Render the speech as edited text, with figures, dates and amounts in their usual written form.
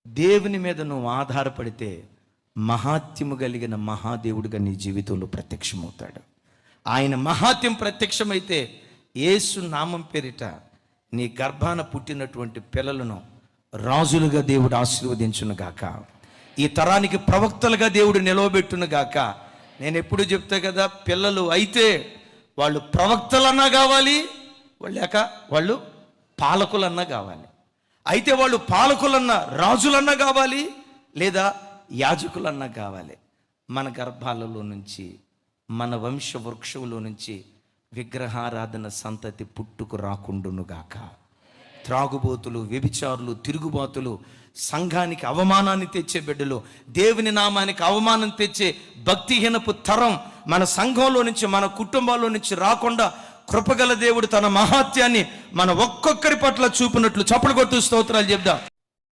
దేవుని మీద నువ్వు ఆధారపడితే మహాత్యము కలిగిన మహాదేవుడిగా నీ జీవితంలో ప్రత్యక్షమవుతాడు. ఆయన మహాత్యం ప్రత్యక్షమైతే యేసు నామం పేరిట నీ గర్భాన పుట్టినటువంటి పిల్లలను రాజులుగా దేవుడు ఆశీర్వదించును గాక. ఈ తరానికి ప్రవక్తలుగా దేవుడు నిలవబెట్టును గాక. నేను ఎప్పుడు చెప్తా కదా, పిల్లలు అయితే వాళ్ళు ప్రవక్తలన్నా కావాలి, వాళ్ళు పాలకులన్నా కావాలి. అయితే వాళ్ళు పాలకులన్నా రాజులన్నా కావాలి, లేదా యాజకులన్నా కావాలి. మన గర్భాలలో నుంచి, మన వంశ వృక్షంలో నుంచి విగ్రహారాధన సంతతి పుట్టుకు రాకుండునుగాక. త్రాగుబోతులు, వ్యభిచారులు, తిరుగుబాతులు, సంఘానికి అవమానాన్ని తెచ్చే బిడ్డలు, దేవుని నామానికి అవమానం తెచ్చే భక్తిహీనపు తరం మన సంఘంలో నుంచి, మన కుటుంబాల్లో నుంచి రాకుండా కృపగల దేవుడు తన మహాత్యాన్ని మన ఒక్కొక్కరి పట్ల చూపినట్లు చప్పలు కొట్టు స్తోత్రాలు చెప్దాం.